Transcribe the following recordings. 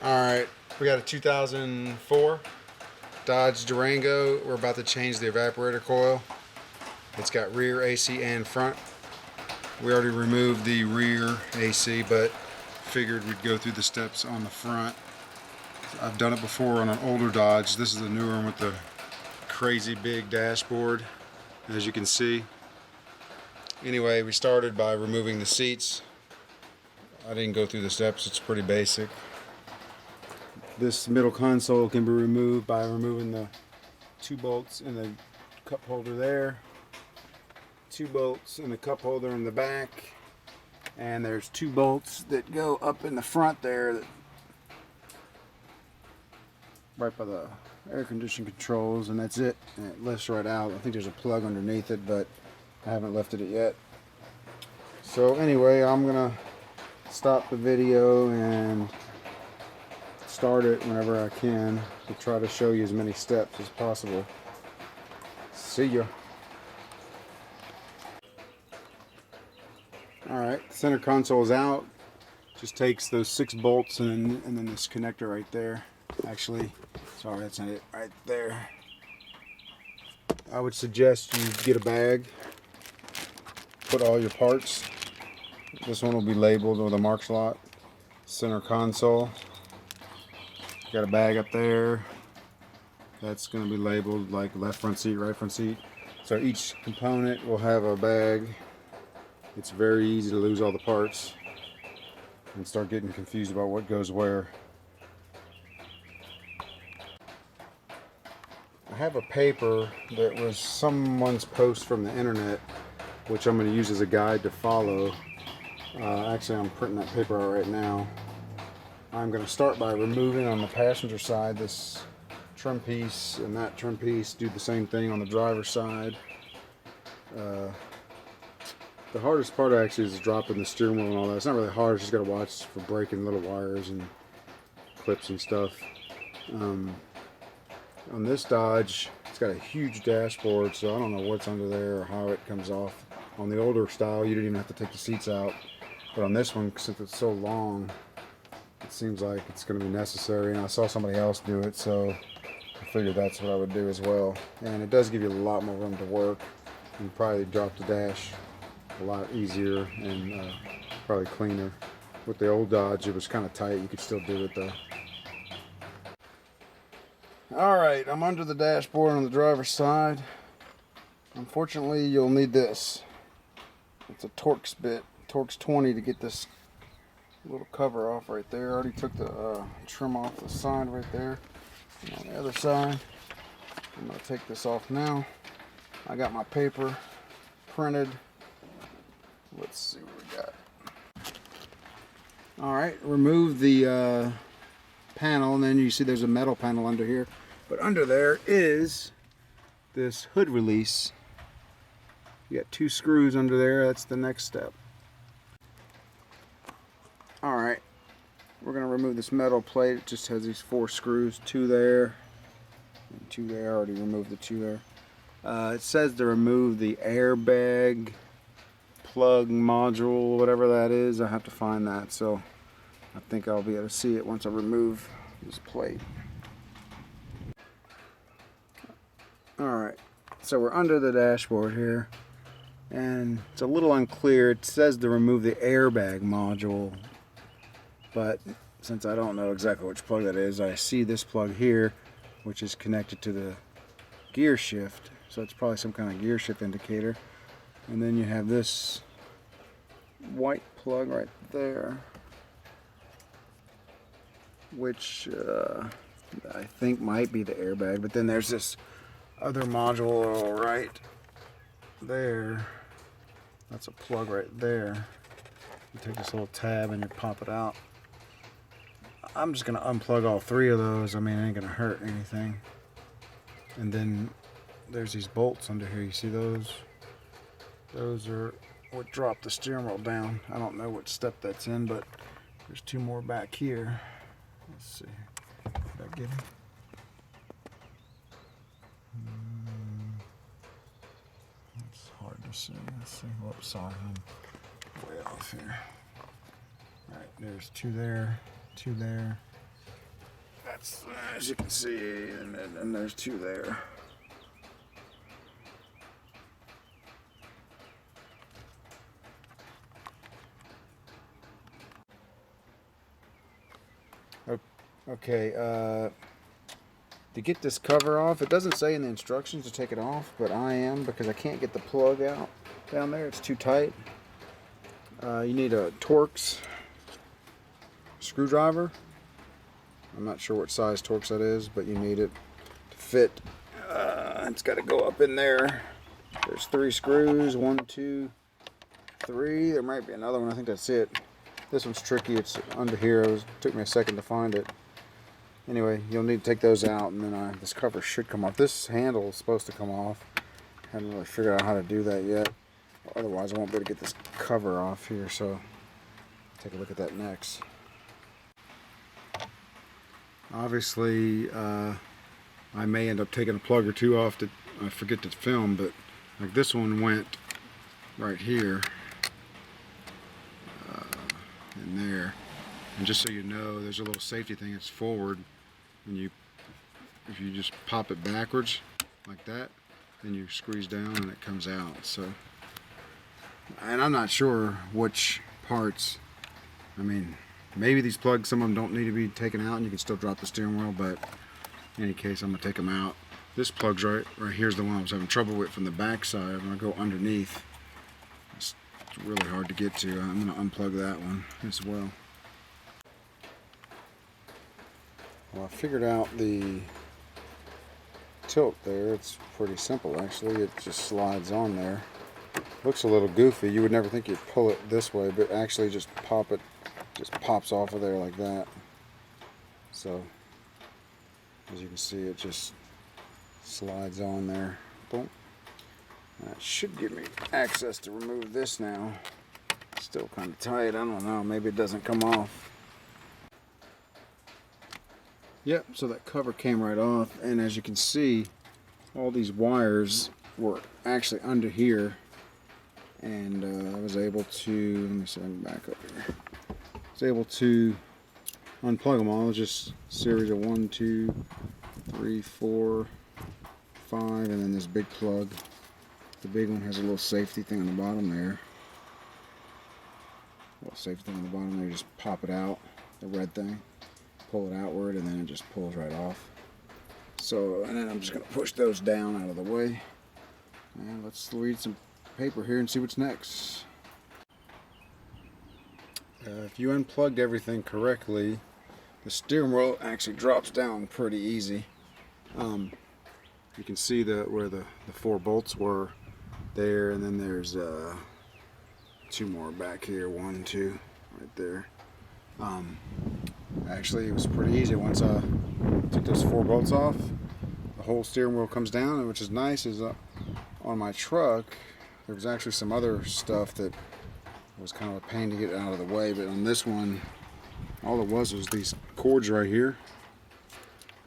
Alright, we got a 2004 Dodge Durango. We're about to change the evaporator coil. It's got rear AC and front. We already removed the rear AC, but figured we'd go through the steps on the front. I've done it before on an older Dodge. This is the newer one with the crazy big dashboard, as you can see. Anyway, we started by removing the seats. I didn't go through the steps, it's pretty basic. This middle console can be removed by removing the 2 bolts in the cup holder there, 2 bolts in the cup holder in the back, and there's 2 bolts that go up in the front there, right by the air conditioning controls, and that's it. And it lifts right out. I think there's a plug underneath it, but I haven't lifted it yet. So anyway, I'm gonna stop the video and start it whenever I can to try to show you as many steps as possible. See ya. Alright, center console is out. Just takes those 6 bolts and then this connector right there. Actually, sorry, that's not it. Right there. I would suggest you get a bag. Put all your parts. This one will be labeled with a mark slot. Center console. Got a bag up there. That's going to be labeled like left front seat, right front seat. So each component will have a bag. It's very easy to lose all the parts and start getting confused about what goes where. I have a paper that was someone's post from the internet, which I'm going to use as a guide to follow. Actually, I'm printing that paper out right now. I'm going to start by removing on the passenger side this trim piece and that trim piece. Do the same thing on the driver's side. The hardest part actually is dropping the steering wheel and all that. It's not really hard, it's just got to watch for breaking little wires and clips and stuff. On this Dodge, it's got a huge dashboard, so I don't know what's under there or how it comes off. On the older style, you didn't even have to take the seats out. But on this one, since it's so long, it seems like it's going to be necessary. And I saw somebody else do it, so I figured that's what I would do as well. And it does give you a lot more room to work. You can probably drop the dash a lot easier and probably cleaner. With the old Dodge, it was kind of tight. You could still do it though. Alright, I'm under the dashboard on the driver's side. Unfortunately, you'll need this. It's a Torx bit, Torx 20, to get this little cover off right there. I already took the trim off the side right there. And on the other side, I'm going to take this off now. I got my paper printed. Let's see what we got. Alright, remove the panel, and then you see there's a metal panel under here. But under there is this hood release. You got 2 screws under there. That's the next step. Alright, we're going to remove this metal plate. It just has these 4 screws, 2 there and 2 there. I already removed the 2 there. It says to remove the airbag plug module, whatever that is. I have to find that, so I think I'll be able to see it once I remove this plate. Alright, so we're under the dashboard here, and it's a little unclear. It says to remove the airbag module, but since I don't know exactly which plug that is, I see this plug here, which is connected to the gear shift, so it's probably some kind of gear shift indicator. And then you have this white plug right there, which I think might be the airbag. But then there's this other module right there. That's a plug right there. You take this little tab and you pop it out. I'm just going to unplug all 3 of those. I mean, it ain't going to hurt anything. And then there's these bolts under here. You see those? Those are what drop the steering wheel down. I don't know what step that's in, but there's 2 more back here. Let's see. Did I get him? It's hard to see. Let's see. Whoops, sorry. I'm way off here. Alright, there's 2 there, 2 there, as you can see, and there's two there. Okay, to get this cover off, it doesn't say in the instructions to take it off, but I am, because I can't get the plug out down there. It's too tight. You need a Torx screwdriver. I'm not sure what size Torx that is, but you need it to fit. It's got to go up in there. There's 3 screws, 1, 2, 3. There might be another one. I think that's it. This one's tricky. It's under here. It took me a second to find it. Anyway, you'll need to take those out, and then this cover should come off. This handle is supposed to come off. Haven't really figured out how to do that yet. Otherwise, I won't be able to get this cover off here, so take a look at that next. Obviously, I may end up taking a plug or two off that I forget to film, but like this one went right here and there. And just so you know, there's a little safety thing that's forward. And if you just pop it backwards like that, then you squeeze down and it comes out. So, and I'm not sure which parts. I mean, maybe these plugs, some of them don't need to be taken out and you can still drop the steering wheel, but in any case, I'm gonna take them out. This plug's right here's the one I was having trouble with from the back side. I'm gonna go underneath. It's really hard to get to. I'm gonna unplug that one as well. Well, I figured out the tilt there. It's pretty simple actually. It just slides on there. Looks a little goofy. You would never think you'd pull it this way, but actually just pop it, just pops off of there like that. So, as you can see, it just slides on there. Boom. That should give me access to remove this now. Still kind of tight. I don't know. Maybe it doesn't come off. Yep, so that cover came right off, and as you can see, all these wires were actually under here, and I was able to, let me see, I'm back up here. I was able to unplug them all. Just a series of 1, 2, 3, 4, 5, and then this big plug. The big one has a little safety thing on the bottom there. A little safety thing on the bottom there. You just pop it out, the red thing. Pull it outward, and then it just pulls right off. So, and then I'm just going to push those down out of the way. And let's read some paper here and see what's next. If you unplugged everything correctly, the steering wheel actually drops down pretty easy. You can see where the 4 bolts were there, and then there's 2 more back here, 1, 2, right there. Actually, it was pretty easy. Once I took those 4 bolts off, the whole steering wheel comes down, and which is nice is on my truck, there was actually some other stuff that was kind of a pain to get out of the way, but on this one, all it was these cords right here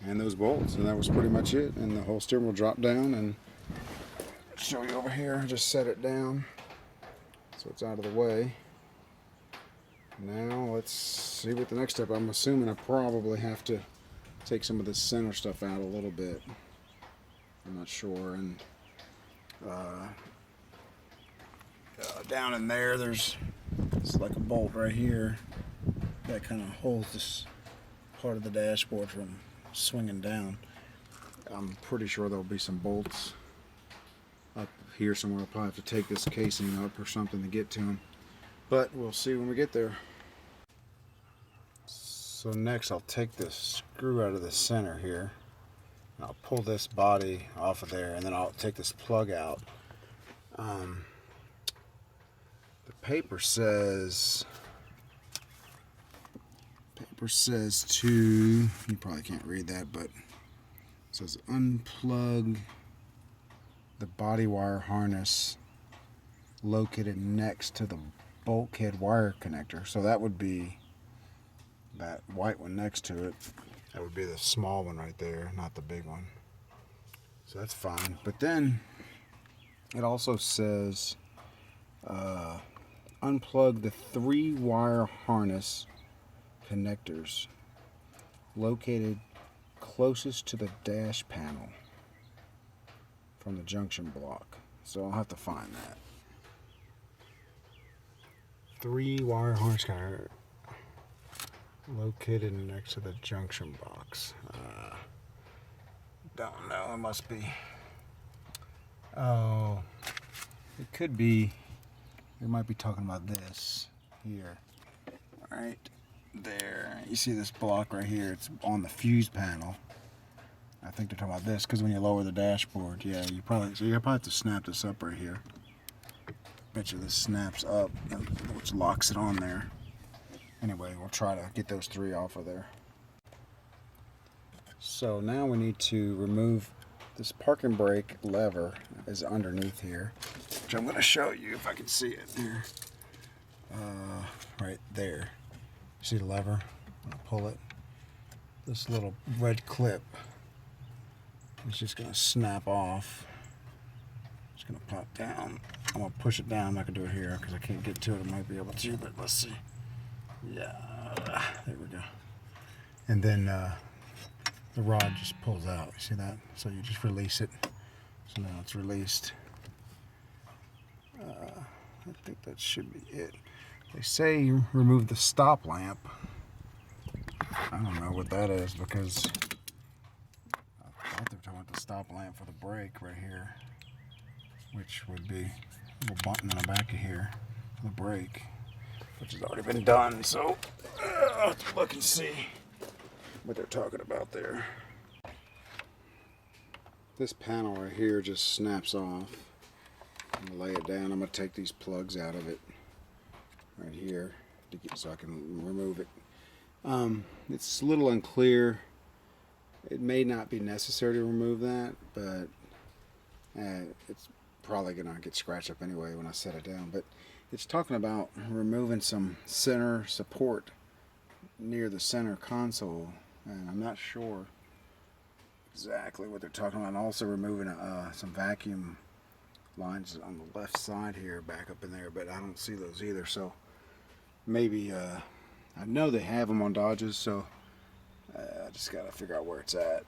and those bolts, and that was pretty much it. And the whole steering wheel dropped down, and I'll show you over here, just set it down so it's out of the way. Now let's see what the next step. I'm assuming I probably have to take some of this center stuff out a little bit. I'm not sure. And down in there, there's like a bolt right here that kind of holds this part of the dashboard from swinging down. I'm pretty sure there'll be some bolts up here somewhere. I'll probably have to take this casing up or something to get to them, but we'll see when we get there. So next I'll take this screw out of the center here. I'll pull this body off of there, and then I'll take this plug out. The paper says to, you probably can't read that, but it says unplug the body wire harness located next to the bulkhead wire connector. So that would be that white one next to it. That would be the small one right there, not the big one. So that's fine. But then it also says unplug the 3-wire harness connectors located closest to the dash panel from the junction block. So I'll have to find that. 3-wire harness counter located next to the junction box. Don't know, it must be. Oh, it could be. They might be talking about this here. Right there. You see this block right here? It's on the fuse panel. I think they're talking about this because when you lower the dashboard, yeah, you probably have to snap this up right here. Bet you this snaps up, which locks it on there. Anyway, we'll try to get those 3 off of there. So now we need to remove this parking brake lever is underneath here, which I'm going to show you if I can see it here. Right there. See the lever? I'm going to pull it. This little red clip is just going to snap off. It's going to pop down. I'm going to push it down. I'm not going to do it here because I can't get to it. I might be able to, but let's see. Yeah, there we go. And then the rod just pulls out. You see that? So you just release it. So now it's released. I think that should be it. They say remove the stop lamp. I don't know what that is because I thought they were talking about the stop lamp for the brake right here, which would be a little button in the back of here for the brake, which has already been done. So I'll have to look and see what they're talking about there. This panel right here just snaps off. I'm gonna lay it down. I'm gonna take these plugs out of it right here to get, so I can remove it. It's a little unclear. It may not be necessary to remove that, but it's probably gonna get scratched up anyway when I set it down. But it's talking about removing some center support near the center console, and I'm not sure exactly what they're talking about. And also removing some vacuum lines on the left side here, back up in there, but I don't see those either. So maybe I know they have them on Dodges, so I just gotta figure out where it's at.